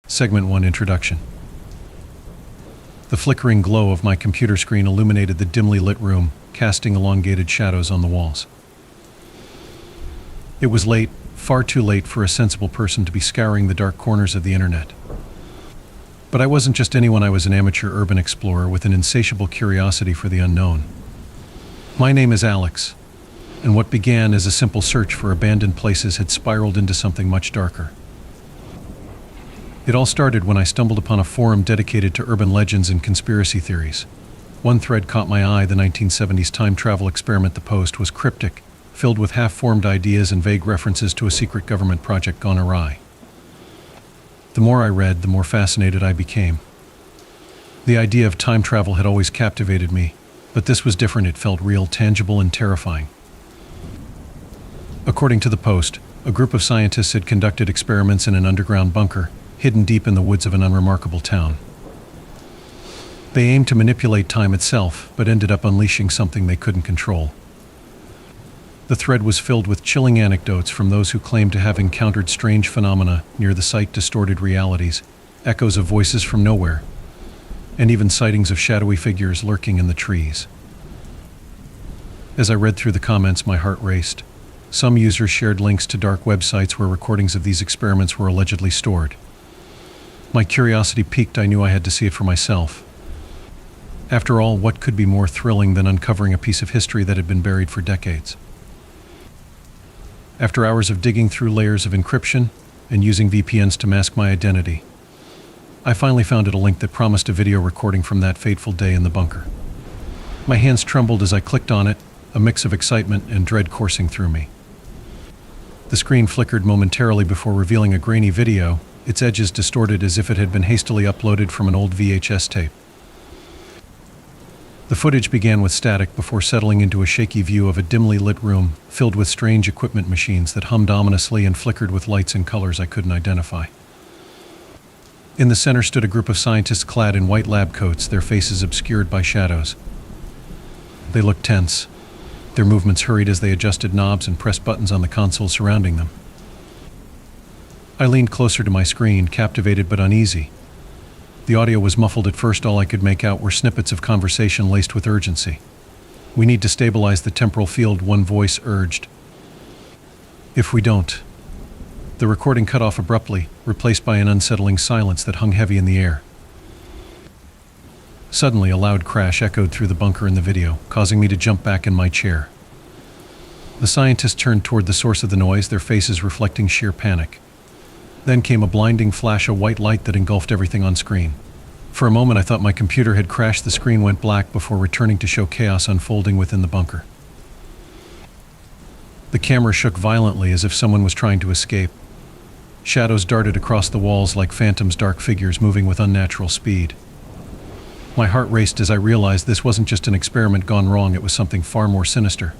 Segment 1 Introduction. The flickering glow of my computer screen illuminated the dimly lit room, casting elongated shadows on the walls. It was late, far too late for a sensible person to be scouring the dark corners of the internet. But I wasn't just anyone, I was an amateur urban explorer with an insatiable curiosity for the unknown. My name is Alex, and what began as a simple search for abandoned places had spiraled into something much darker. It all started when I stumbled upon a forum dedicated to urban legends and conspiracy theories. One thread caught my eye: the 1970s time travel experiment. The post was cryptic, filled with half-formed ideas and vague references to a secret government project gone awry. The more I read, the more fascinated I became. The idea of time travel had always captivated me, but this was different. It felt real, tangible, and terrifying. According to the post, a group of scientists had conducted experiments in an underground bunker, hidden deep in the woods of an unremarkable town. They aimed to manipulate time itself, but ended up unleashing something they couldn't control. The thread was filled with chilling anecdotes from those who claimed to have encountered strange phenomena near the site, distorted realities, echoes of voices from nowhere, and even sightings of shadowy figures lurking in the trees. As I read through the comments, my heart raced. Some users shared links to dark websites where recordings of these experiments were allegedly stored. My curiosity piqued. I knew I had to see it for myself. After all, what could be more thrilling than uncovering a piece of history that had been buried for decades? After hours of digging through layers of encryption and using VPNs to mask my identity, I finally found a link that promised a video recording from that fateful day in the bunker. My hands trembled as I clicked on it, a mix of excitement and dread coursing through me. The screen flickered momentarily before revealing a grainy video, its edges distorted as if it had been hastily uploaded from an old VHS tape. The footage began with static before settling into a shaky view of a dimly lit room filled with strange equipment machines that hummed ominously and flickered with lights and colors I couldn't identify. In the center stood a group of scientists clad in white lab coats, their faces obscured by shadows. They looked tense, their movements hurried as they adjusted knobs and pressed buttons on the console surrounding them. I leaned closer to my screen, captivated but uneasy. The audio was muffled at first. All I could make out were snippets of conversation laced with urgency. "We need to stabilize the temporal field," one voice urged. "If we don't..." The recording cut off abruptly, replaced by an unsettling silence that hung heavy in the air. Suddenly, a loud crash echoed through the bunker in the video, causing me to jump back in my chair. The scientists turned toward the source of the noise, their faces reflecting sheer panic. Then came a blinding flash of white light that engulfed everything on screen. For a moment I thought my computer had crashed. The screen went black before returning to show chaos unfolding within the bunker. The camera shook violently as if someone was trying to escape. Shadows darted across the walls like phantoms, dark figures moving with unnatural speed. My heart raced as I realized this wasn't just an experiment gone wrong, it was something far more sinister.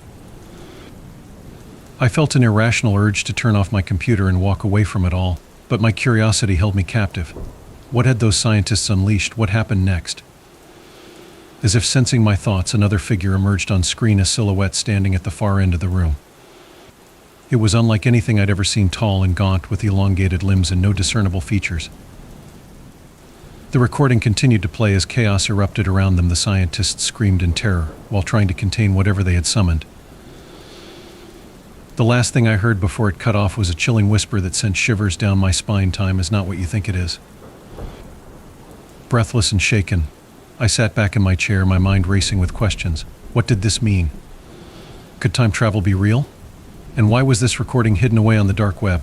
I felt an irrational urge to turn off my computer and walk away from it all. But my curiosity held me captive. What had those scientists unleashed? What happened next? As if sensing my thoughts, another figure emerged on screen, a silhouette standing at the far end of the room. It was unlike anything I'd ever seen, tall and gaunt, with elongated limbs and no discernible features. The recording continued to play as chaos erupted around them. The scientists screamed in terror while trying to contain whatever they had summoned. The last thing I heard before it cut off was a chilling whisper that sent shivers down my spine. "Time is not what you think it is." Breathless and shaken, I sat back in my chair, my mind racing with questions. What did this mean? Could time travel be real? And why was this recording hidden away on the dark web?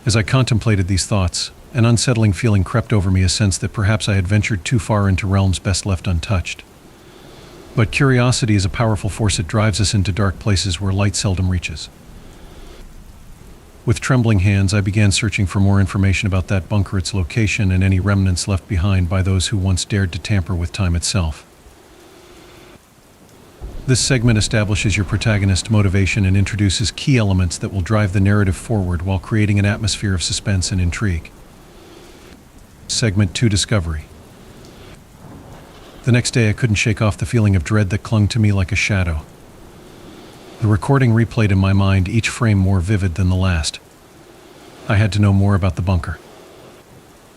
As I contemplated these thoughts, an unsettling feeling crept over me, a sense that perhaps I had ventured too far into realms best left untouched. But curiosity is a powerful force. It drives us into dark places where light seldom reaches. With trembling hands, I began searching for more information about that bunker, its location, and any remnants left behind by those who once dared to tamper with time itself. This segment establishes your protagonist's motivation and introduces key elements that will drive the narrative forward while creating an atmosphere of suspense and intrigue. Segment 2: Discovery. The next day I couldn't shake off the feeling of dread that clung to me like a shadow. The recording replayed in my mind, each frame more vivid than the last. I had to know more about the bunker.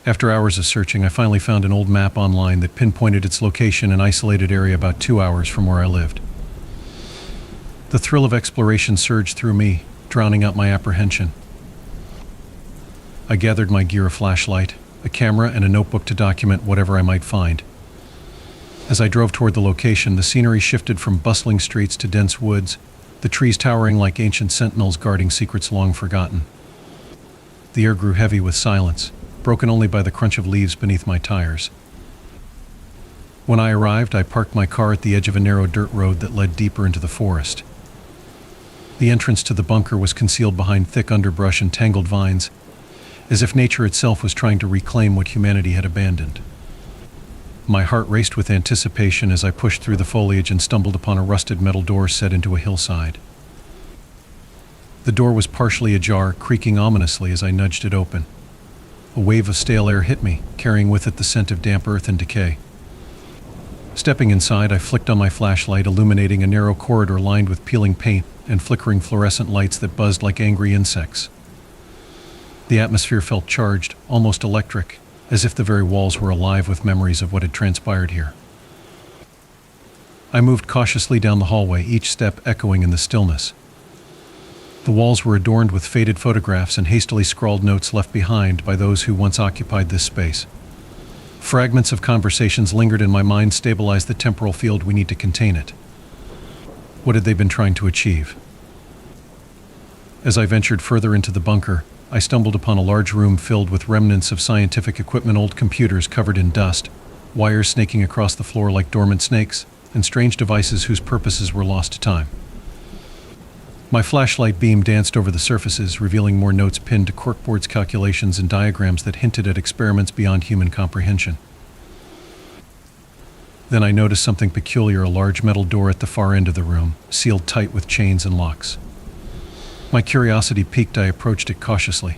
After hours of searching, I finally found an old map online that pinpointed its location in an isolated area about 2 hours from where I lived. The thrill of exploration surged through me, drowning out my apprehension. I gathered my gear: a flashlight, a camera, and a notebook to document whatever I might find. As I drove toward the location, the scenery shifted from bustling streets to dense woods, the trees towering like ancient sentinels guarding secrets long forgotten. The air grew heavy with silence, broken only by the crunch of leaves beneath my tires. When I arrived, I parked my car at the edge of a narrow dirt road that led deeper into the forest. The entrance to the bunker was concealed behind thick underbrush and tangled vines, as if nature itself was trying to reclaim what humanity had abandoned. My heart raced with anticipation as I pushed through the foliage and stumbled upon a rusted metal door set into a hillside. The door was partially ajar, creaking ominously as I nudged it open. A wave of stale air hit me, carrying with it the scent of damp earth and decay. Stepping inside, I flicked on my flashlight, illuminating a narrow corridor lined with peeling paint and flickering fluorescent lights that buzzed like angry insects. The atmosphere felt charged, almost electric, as if the very walls were alive with memories of what had transpired here. I moved cautiously down the hallway, each step echoing in the stillness. The walls were adorned with faded photographs and hastily scrawled notes left behind by those who once occupied this space. Fragments of conversations lingered in my mind, stabilized the temporal field we need to contain it. What had they been trying to achieve? As I ventured further into the bunker, I stumbled upon a large room filled with remnants of scientific equipment, old computers covered in dust, wires snaking across the floor like dormant snakes, and strange devices whose purposes were lost to time. My flashlight beam danced over the surfaces, revealing more notes pinned to corkboards, calculations, and diagrams that hinted at experiments beyond human comprehension. Then I noticed something peculiar: a large metal door at the far end of the room, sealed tight with chains and locks. My curiosity piqued, I approached it cautiously.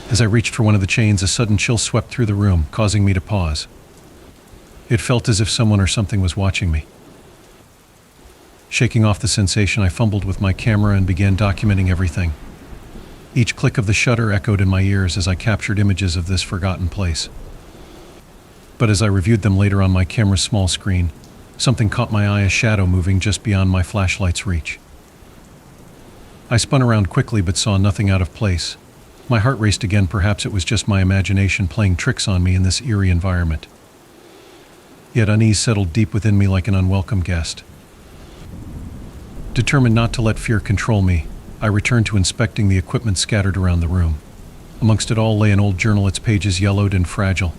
As I reached for one of the chains, a sudden chill swept through the room, causing me to pause. It felt as if someone or something was watching me. Shaking off the sensation, I fumbled with my camera and began documenting everything. Each click of the shutter echoed in my ears as I captured images of this forgotten place. But as I reviewed them later on my camera's small screen, something caught my eye: a shadow moving just beyond my flashlight's reach. I spun around quickly but saw nothing out of place. My heart raced again. Perhaps it was just my imagination playing tricks on me in this eerie environment. Yet unease settled deep within me like an unwelcome guest. Determined not to let fear control me, I returned to inspecting the equipment scattered around the room. Amongst it all lay an old journal, its pages yellowed and fragile.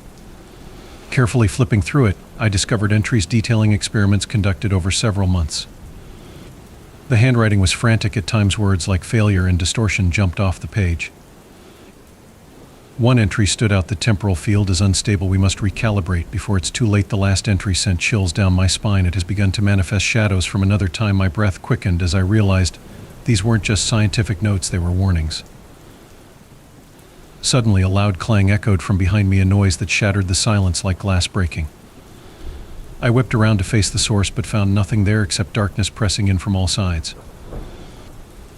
Carefully flipping through it, I discovered entries detailing experiments conducted over several months. The handwriting was frantic at times. Words like failure and distortion jumped off the page. One entry stood out: the temporal field is unstable, we must recalibrate before it's too late. The last entry sent chills down my spine. It has begun to manifest shadows from another time. My breath quickened as I realized these weren't just scientific notes, they were warnings. Suddenly, a loud clang echoed from behind me, a noise that shattered the silence like glass breaking. I whipped around to face the source but found nothing there except darkness pressing in from all sides.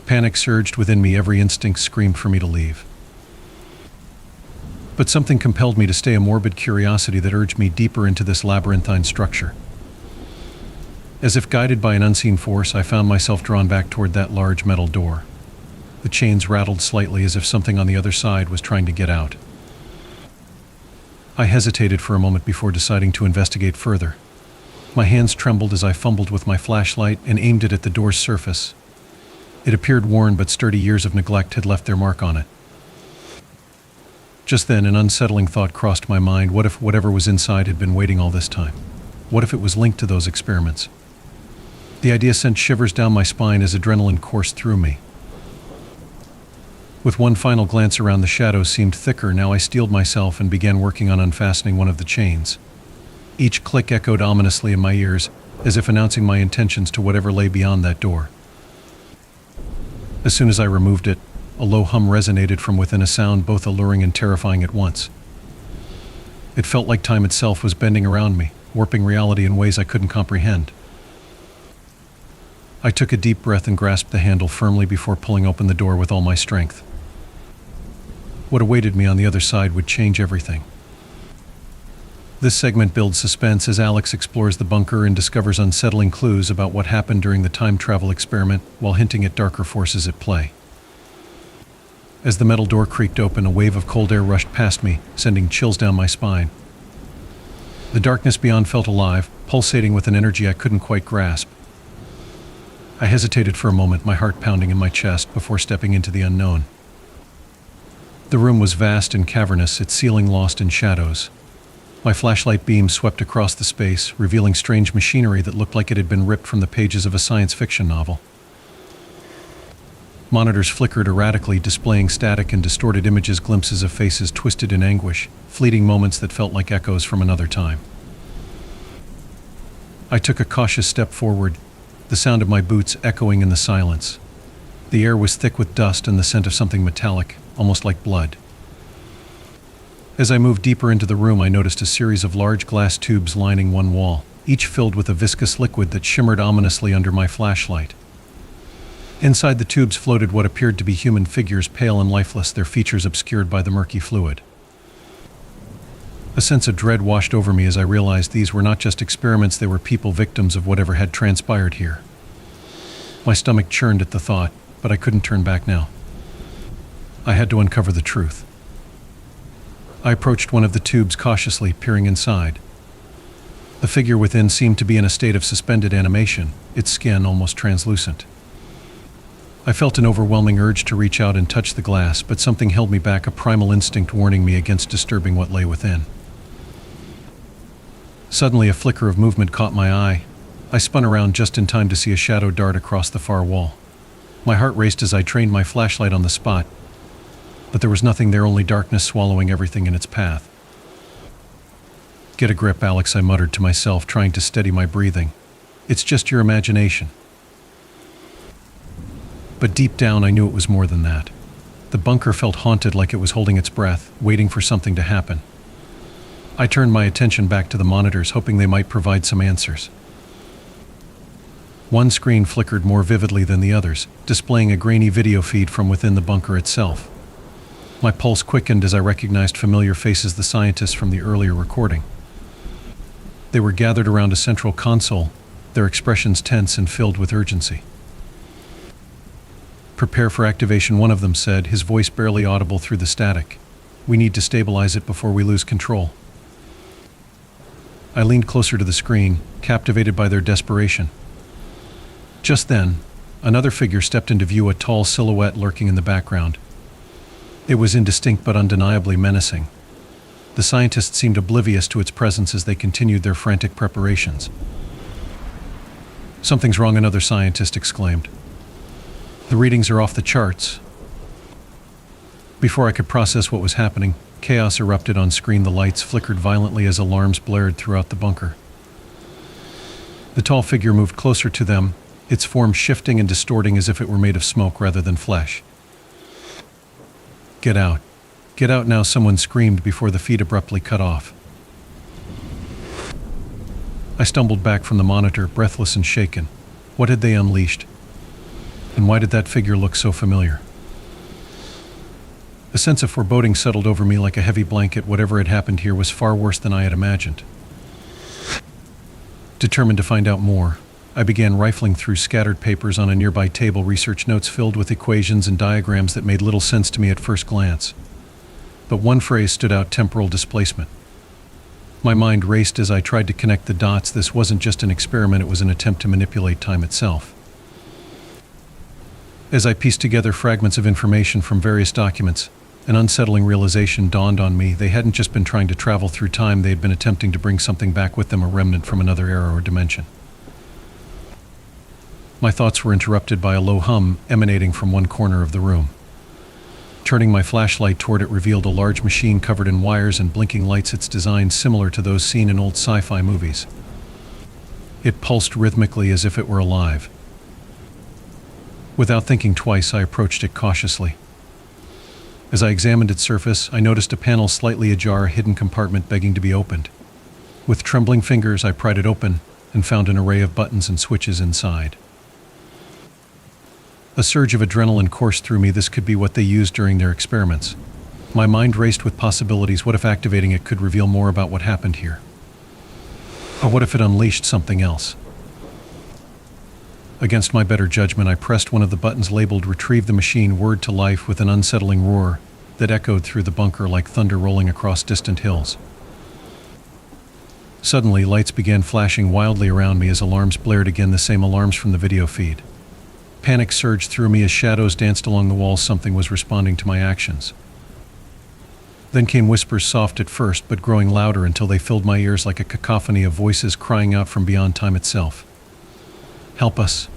Panic surged within me, every instinct screamed for me to leave. But something compelled me to stay, a morbid curiosity that urged me deeper into this labyrinthine structure. As if guided by an unseen force, I found myself drawn back toward that large metal door. The chains rattled slightly as if something on the other side was trying to get out. I hesitated for a moment before deciding to investigate further. My hands trembled as I fumbled with my flashlight and aimed it at the door's surface. It appeared worn but sturdy. Years of neglect had left their mark on it. Just then, an unsettling thought crossed my mind. What if whatever was inside had been waiting all this time? What if it was linked to those experiments? The idea sent shivers down my spine as adrenaline coursed through me. With one final glance around, the shadows seemed thicker. Now I steeled myself and began working on unfastening one of the chains. Each click echoed ominously in my ears, as if announcing my intentions to whatever lay beyond that door. As soon as I removed it, a low hum resonated from within, a sound both alluring and terrifying at once. It felt like time itself was bending around me, warping reality in ways I couldn't comprehend. I took a deep breath and grasped the handle firmly before pulling open the door with all my strength. What awaited me on the other side would change everything. This segment builds suspense as Alex explores the bunker and discovers unsettling clues about what happened during the time travel experiment while hinting at darker forces at play. As the metal door creaked open, a wave of cold air rushed past me, sending chills down my spine. The darkness beyond felt alive, pulsating with an energy I couldn't quite grasp. I hesitated for a moment, my heart pounding in my chest, before stepping into the unknown. The room was vast and cavernous, its ceiling lost in shadows. My flashlight beam swept across the space, revealing strange machinery that looked like it had been ripped from the pages of a science fiction novel. Monitors flickered erratically, displaying static and distorted images, glimpses of faces twisted in anguish, fleeting moments that felt like echoes from another time. I took a cautious step forward, the sound of my boots echoing in the silence. The air was thick with dust and the scent of something metallic, almost like blood. As I moved deeper into the room, I noticed a series of large glass tubes lining one wall, each filled with a viscous liquid that shimmered ominously under my flashlight. Inside the tubes floated what appeared to be human figures, pale and lifeless, their features obscured by the murky fluid. A sense of dread washed over me as I realized these were not just experiments, they were people, victims of whatever had transpired here. My stomach churned at the thought, but I couldn't turn back now. I had to uncover the truth. I approached one of the tubes cautiously, peering inside. The figure within seemed to be in a state of suspended animation, its skin almost translucent. I felt an overwhelming urge to reach out and touch the glass, but something held me back, a primal instinct warning me against disturbing what lay within. Suddenly, a flicker of movement caught my eye. I spun around just in time to see a shadow dart across the far wall. My heart raced as I trained my flashlight on the spot, but there was nothing there, only darkness swallowing everything in its path. "Get a grip, Alex," I muttered to myself, trying to steady my breathing. "It's just your imagination." But deep down, I knew it was more than that. The bunker felt haunted, like it was holding its breath, waiting for something to happen. I turned my attention back to the monitors, hoping they might provide some answers. One screen flickered more vividly than the others, displaying a grainy video feed from within the bunker itself. My pulse quickened as I recognized familiar faces, the scientists from the earlier recording. They were gathered around a central console, their expressions tense and filled with urgency. "Prepare for activation," one of them said, his voice barely audible through the static. "We need to stabilize it before we lose control." I leaned closer to the screen, captivated by their desperation. Just then, another figure stepped into view, a tall silhouette lurking in the background. It was indistinct but undeniably menacing. The scientists seemed oblivious to its presence as they continued their frantic preparations. "Something's wrong," another scientist exclaimed. "The readings are off the charts." Before I could process what was happening, chaos erupted on screen. The lights flickered violently as alarms blared throughout the bunker. The tall figure moved closer to them, its form shifting and distorting as if it were made of smoke rather than flesh. "Get out. Get out now," someone screamed before the feed abruptly cut off. I stumbled back from the monitor, breathless and shaken. What had they unleashed? And why did that figure look so familiar? A sense of foreboding settled over me like a heavy blanket. Whatever had happened here was far worse than I had imagined. Determined to find out more, I began rifling through scattered papers on a nearby table, research notes filled with equations and diagrams that made little sense to me at first glance. But one phrase stood out: temporal displacement. My mind raced as I tried to connect the dots. This wasn't just an experiment, it was an attempt to manipulate time itself. As I pieced together fragments of information from various documents, an unsettling realization dawned on me. They hadn't just been trying to travel through time, they had been attempting to bring something back with them, a remnant from another era or dimension. My thoughts were interrupted by a low hum emanating from one corner of the room. Turning my flashlight toward it revealed a large machine covered in wires and blinking lights, its design similar to those seen in old sci-fi movies. It pulsed rhythmically as if it were alive. Without thinking twice, I approached it cautiously. As I examined its surface, I noticed a panel slightly ajar, a hidden compartment begging to be opened. With trembling fingers, I pried it open and found an array of buttons and switches inside. A surge of adrenaline coursed through me. This could be what they used during their experiments. My mind raced with possibilities. What if activating it could reveal more about what happened here? Or what if it unleashed something else? Against my better judgment, I pressed one of the buttons labeled Retrieve the Machine Word to life with an unsettling roar that echoed through the bunker like thunder rolling across distant hills. Suddenly, lights began flashing wildly around me as alarms blared again, the same alarms from the video feed. Panic surged through me as shadows danced along the walls. Something was responding to my actions. Then came whispers, soft at first, but growing louder until they filled my ears like a cacophony of voices crying out from beyond time itself. "Help us!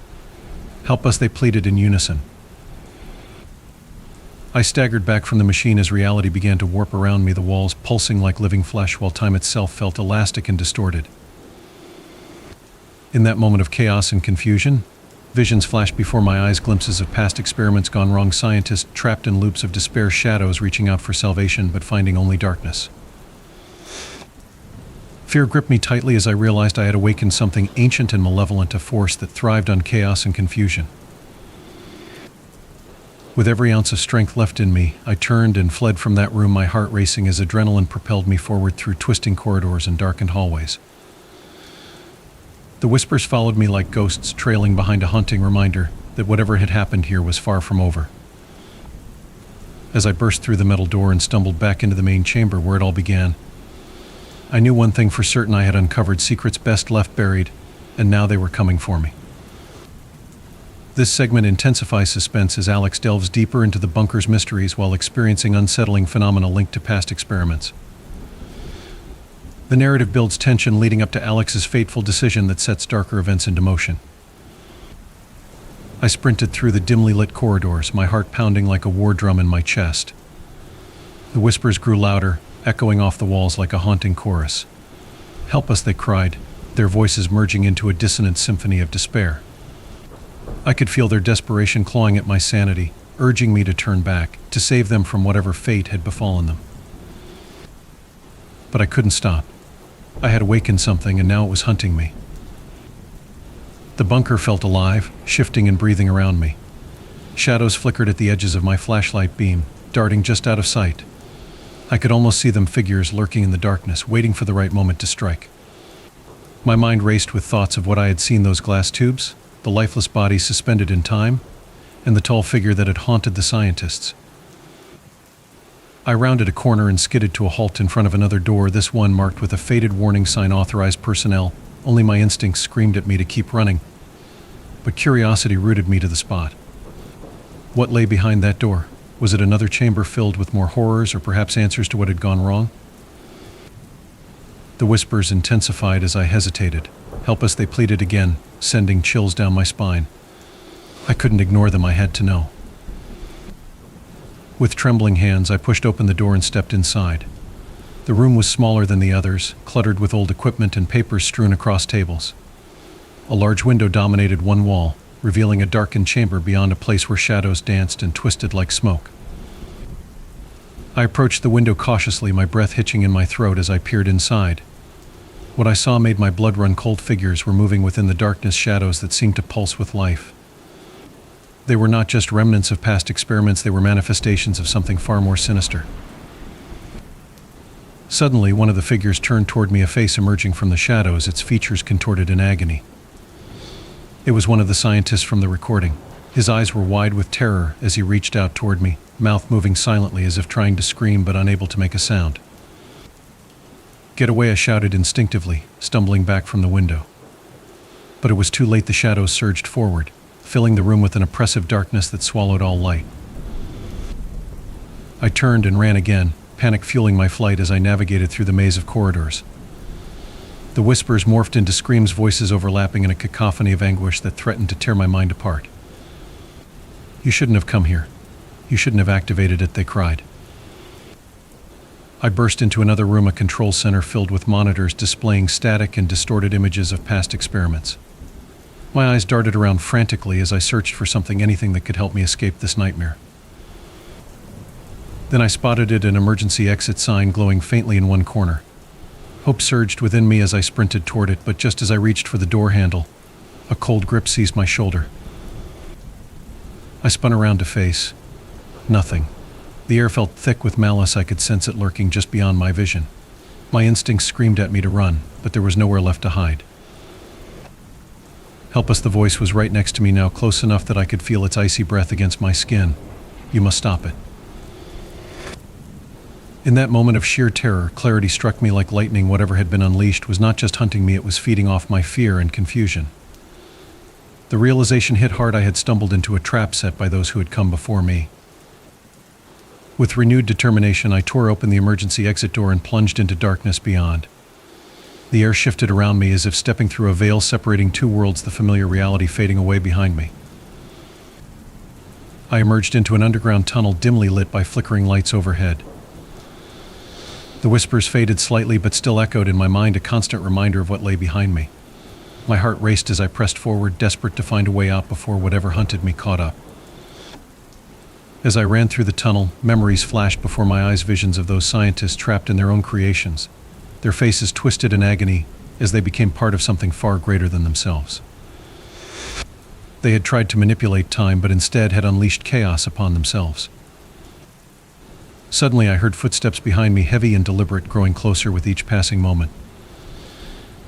Help us!" they pleaded in unison. I staggered back from the machine as reality began to warp around me, the walls pulsing like living flesh while time itself felt elastic and distorted. In that moment of chaos and confusion, visions flashed before my eyes, glimpses of past experiments gone wrong, scientists trapped in loops of despair, shadows reaching out for salvation but finding only darkness. Fear gripped me tightly as I realized I had awakened something ancient and malevolent, a force that thrived on chaos and confusion. With every ounce of strength left in me, I turned and fled from that room, my heart racing as adrenaline propelled me forward through twisting corridors and darkened hallways. The whispers followed me like ghosts, trailing behind a haunting reminder that whatever had happened here was far from over. As I burst through the metal door and stumbled back into the main chamber where it all began, I knew one thing for certain: I had uncovered secrets best left buried, and now they were coming for me. This segment intensifies suspense as Alex delves deeper into the bunker's mysteries while experiencing unsettling phenomena linked to past experiments. The narrative builds tension leading up to Alex's fateful decision that sets darker events into motion. I sprinted through the dimly lit corridors, my heart pounding like a war drum in my chest. The whispers grew louder, echoing off the walls like a haunting chorus. "Help us!" they cried, their voices merging into a dissonant symphony of despair. I could feel their desperation clawing at my sanity, urging me to turn back, to save them from whatever fate had befallen them. But I couldn't stop. I had awakened something, and now it was hunting me. The bunker felt alive, shifting and breathing around me. Shadows flickered at the edges of my flashlight beam, darting just out of sight. I could almost see them, figures lurking in the darkness, waiting for the right moment to strike. My mind raced with thoughts of what I had seen: those glass tubes, the lifeless body suspended in time, and the tall figure that had haunted the scientists. I rounded a corner and skidded to a halt in front of another door, this one marked with a faded warning sign: authorized personnel. Only my instincts screamed at me to keep running, but curiosity rooted me to the spot. What lay behind that door? Was it another chamber filled with more horrors, or perhaps answers to what had gone wrong? The whispers intensified as I hesitated. "Help us!" they pleaded again, sending chills down my spine. I couldn't ignore them, I had to know. With trembling hands, I pushed open the door and stepped inside. The room was smaller than the others, cluttered with old equipment and papers strewn across tables. A large window dominated one wall, revealing a darkened chamber beyond, a place where shadows danced and twisted like smoke. I approached the window cautiously, my breath hitching in my throat as I peered inside. What I saw made my blood run cold. Figures were moving within the darkness, shadows that seemed to pulse with life. They were not just remnants of past experiments, they were manifestations of something far more sinister. Suddenly, one of the figures turned toward me, a face emerging from the shadows, its features contorted in agony. It was one of the scientists from the recording. His eyes were wide with terror as he reached out toward me, mouth moving silently as if trying to scream but unable to make a sound. "Get away!" I shouted instinctively, stumbling back from the window. But it was too late. The shadows surged forward, filling the room with an oppressive darkness that swallowed all light. I turned and ran again, panic fueling my flight as I navigated through the maze of corridors. The whispers morphed into screams, voices overlapping in a cacophony of anguish that threatened to tear my mind apart. "You shouldn't have come here. You shouldn't have activated it," they cried. I burst into another room, a control center filled with monitors displaying static and distorted images of past experiments. My eyes darted around frantically as I searched for something, anything that could help me escape this nightmare. Then I spotted an emergency exit sign glowing faintly in one corner. Hope surged within me as I sprinted toward it, but just as I reached for the door handle, a cold grip seized my shoulder. I spun around to face nothing. The air felt thick with malice. I could sense it lurking just beyond my vision. My instincts screamed at me to run, but there was nowhere left to hide. "Help us," the voice was right next to me now, close enough that I could feel its icy breath against my skin. "You must stop it." In that moment of sheer terror, clarity struck me like lightning. Whatever had been unleashed was not just hunting me, it was feeding off my fear and confusion. The realization hit hard. I had stumbled into a trap set by those who had come before me. With renewed determination, I tore open the emergency exit door and plunged into darkness beyond. The air shifted around me as if stepping through a veil separating two worlds, the familiar reality fading away behind me. I emerged into an underground tunnel dimly lit by flickering lights overhead. The whispers faded slightly but still echoed in my mind, a constant reminder of what lay behind me. My heart raced as I pressed forward, desperate to find a way out before whatever hunted me caught up. As I ran through the tunnel, memories flashed before my eyes, visions of those scientists trapped in their own creations, their faces twisted in agony as they became part of something far greater than themselves. They had tried to manipulate time, but instead had unleashed chaos upon themselves. Suddenly I heard footsteps behind me, heavy and deliberate, growing closer with each passing moment.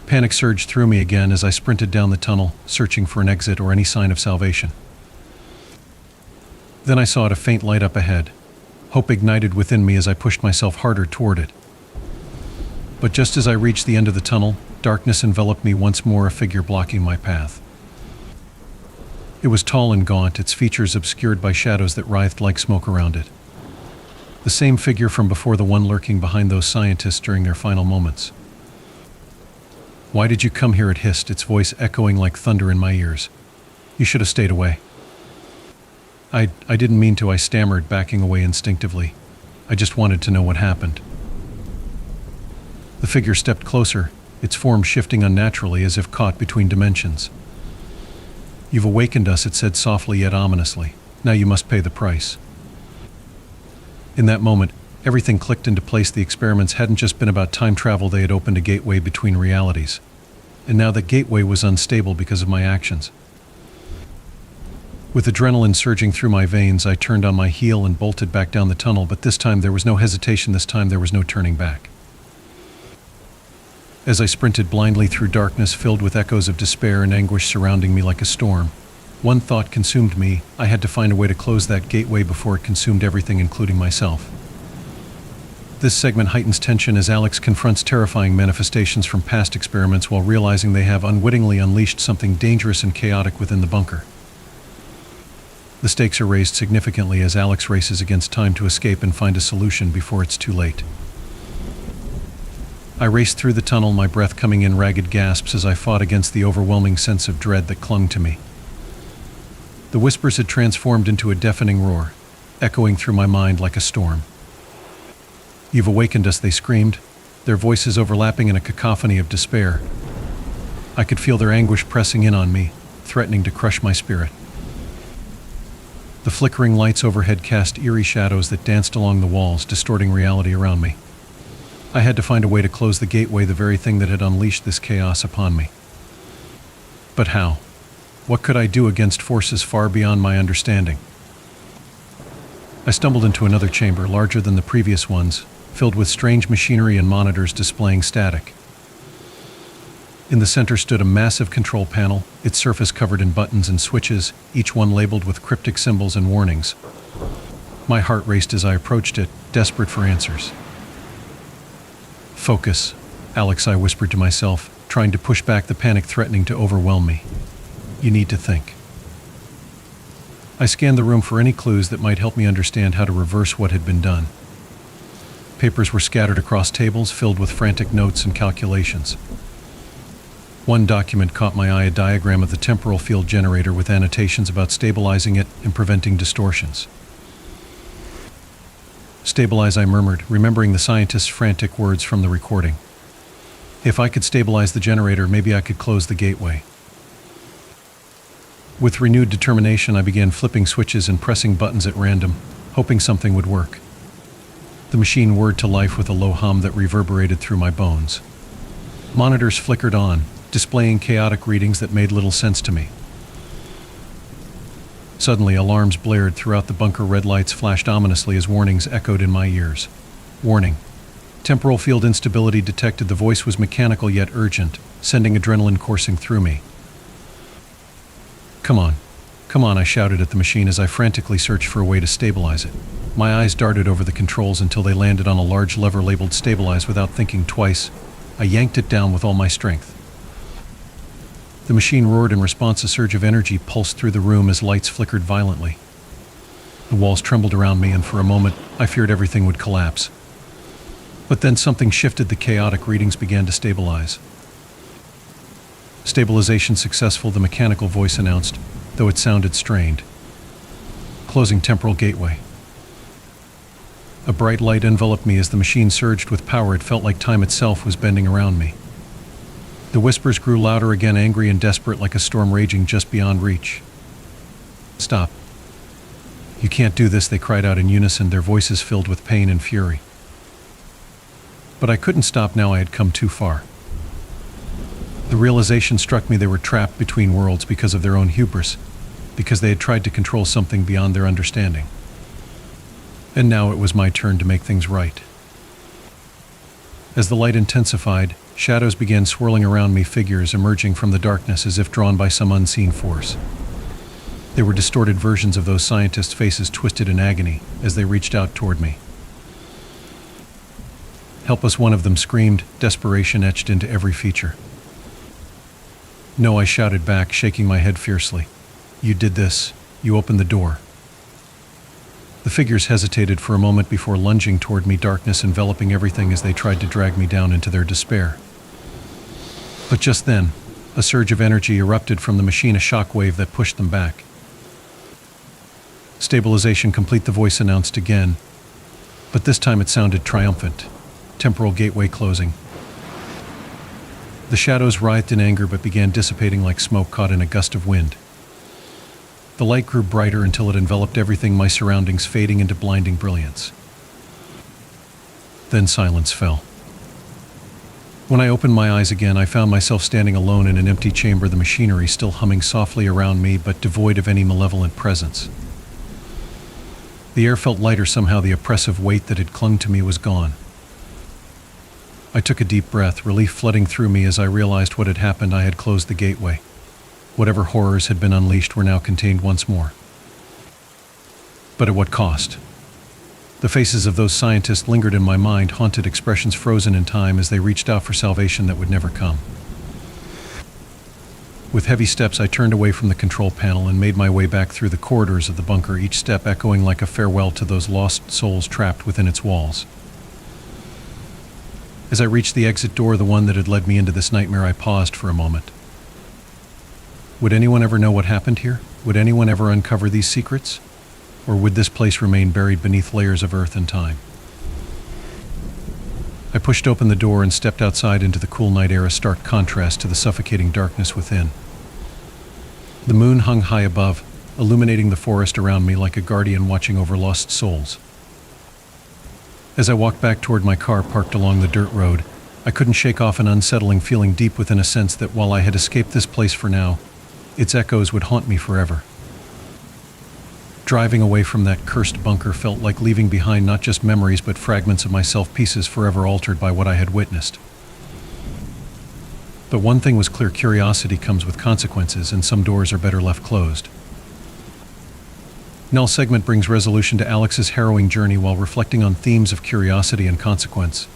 Panic surged through me again as I sprinted down the tunnel, searching for an exit or any sign of salvation. Then I saw a faint light up ahead. Hope ignited within me as I pushed myself harder toward it. But just as I reached the end of the tunnel, darkness enveloped me once more, a figure blocking my path. It was tall and gaunt, its features obscured by shadows that writhed like smoke around it. The same figure from before, the one lurking behind those scientists during their final moments. "Why did you come here?" it hissed, its voice echoing like thunder in my ears. "You should have stayed away." I didn't mean to," I stammered, backing away instinctively. "I just wanted to know what happened." The figure stepped closer, its form shifting unnaturally as if caught between dimensions. "You've awakened us," it said softly yet ominously. "Now you must pay the price." In that moment, everything clicked into place. The experiments hadn't just been about time travel, they had opened a gateway between realities. And now that gateway was unstable because of my actions. With adrenaline surging through my veins, I turned on my heel and bolted back down the tunnel, but this time there was no hesitation, this time there was no turning back. As I sprinted blindly through darkness filled with echoes of despair and anguish surrounding me like a storm, one thought consumed me: I had to find a way to close that gateway before it consumed everything, including myself. This segment heightens tension as Alex confronts terrifying manifestations from past experiments while realizing they have unwittingly unleashed something dangerous and chaotic within the bunker. The stakes are raised significantly as Alex races against time to escape and find a solution before it's too late. I raced through the tunnel, my breath coming in ragged gasps as I fought against the overwhelming sense of dread that clung to me. The whispers had transformed into a deafening roar, echoing through my mind like a storm. "You've awakened us," they screamed, their voices overlapping in a cacophony of despair. I could feel their anguish pressing in on me, threatening to crush my spirit. The flickering lights overhead cast eerie shadows that danced along the walls, distorting reality around me. I had to find a way to close the gateway, the very thing that had unleashed this chaos upon me. But how? What could I do against forces far beyond my understanding? I stumbled into another chamber, larger than the previous ones, filled with strange machinery and monitors displaying static. In the center stood a massive control panel, its surface covered in buttons and switches, each one labeled with cryptic symbols and warnings. My heart raced as I approached it, desperate for answers. "Focus, Alex," I whispered to myself, trying to push back the panic threatening to overwhelm me. "You need to think." I scanned the room for any clues that might help me understand how to reverse what had been done. Papers were scattered across tables, filled with frantic notes and calculations. One document caught my eye, a diagram of the temporal field generator with annotations about stabilizing it and preventing distortions. "Stabilize," I murmured, remembering the scientist's frantic words from the recording. If I could stabilize the generator, maybe I could close the gateway. With renewed determination, I began flipping switches and pressing buttons at random, hoping something would work. The machine whirred to life with a low hum that reverberated through my bones. Monitors flickered on, displaying chaotic readings that made little sense to me. Suddenly, alarms blared throughout the bunker. Red lights flashed ominously as warnings echoed in my ears. Warning. Temporal field instability detected. The voice was mechanical yet urgent, sending adrenaline coursing through me. Come on. Come on, I shouted at the machine as I frantically searched for a way to stabilize it. My eyes darted over the controls until they landed on a large lever labeled Stabilize. Without thinking twice, I yanked it down with all my strength. The machine roared in response. A surge of energy pulsed through the room as lights flickered violently. The walls trembled around me, and for a moment, I feared everything would collapse. But then something shifted. The chaotic readings began to stabilize. Stabilization successful, the mechanical voice announced, though it sounded strained. Closing temporal gateway. A bright light enveloped me as the machine surged with power. It felt like time itself was bending around me. The whispers grew louder again, angry and desperate, like a storm raging just beyond reach. Stop. You can't do this, they cried out in unison, their voices filled with pain and fury. But I couldn't stop now. I had come too far. The realization struck me they were trapped between worlds because of their own hubris, because they had tried to control something beyond their understanding. And now it was my turn to make things right. As the light intensified, shadows began swirling around me, figures emerging from the darkness as if drawn by some unseen force. They were distorted versions of those scientists' faces, twisted in agony as they reached out toward me. Help us, one of them screamed, desperation etched into every feature. No, I shouted back, shaking my head fiercely. You did this. You opened the door. The figures hesitated for a moment before lunging toward me, darkness enveloping everything as they tried to drag me down into their despair. But just then, a surge of energy erupted from the machine, a shock wave that pushed them back. Stabilization complete, the voice announced again, but this time it sounded triumphant. Temporal gateway closing. The shadows writhed in anger but began dissipating like smoke caught in a gust of wind. The light grew brighter until it enveloped everything, my surroundings fading into blinding brilliance. Then silence fell. When I opened my eyes again, I found myself standing alone in an empty chamber, the machinery still humming softly around me but devoid of any malevolent presence. The air felt lighter somehow. The oppressive weight that had clung to me was gone. I took a deep breath, relief flooding through me as I realized what had happened. I had closed the gateway. Whatever horrors had been unleashed were now contained once more. But at what cost? The faces of those scientists lingered in my mind, haunted expressions frozen in time as they reached out for salvation that would never come. With heavy steps, I turned away from the control panel and made my way back through the corridors of the bunker, each step echoing like a farewell to those lost souls trapped within its walls. As I reached the exit door, the one that had led me into this nightmare, I paused for a moment. Would anyone ever know what happened here? Would anyone ever uncover these secrets? Or would this place remain buried beneath layers of earth and time? I pushed open the door and stepped outside into the cool night air, a stark contrast to the suffocating darkness within. The moon hung high above, illuminating the forest around me like a guardian watching over lost souls. As I walked back toward my car parked along the dirt road, I couldn't shake off an unsettling feeling deep within, a sense that while I had escaped this place for now, its echoes would haunt me forever. Driving away from that cursed bunker felt like leaving behind not just memories but fragments of myself, pieces forever altered by what I had witnessed. But one thing was clear: curiosity comes with consequences, and some doors are better left closed. Null segment brings resolution to Alex's harrowing journey while reflecting on themes of curiosity and consequence.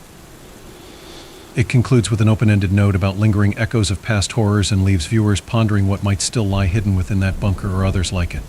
It concludes with an open-ended note about lingering echoes of past horrors and leaves viewers pondering what might still lie hidden within that bunker or others like it.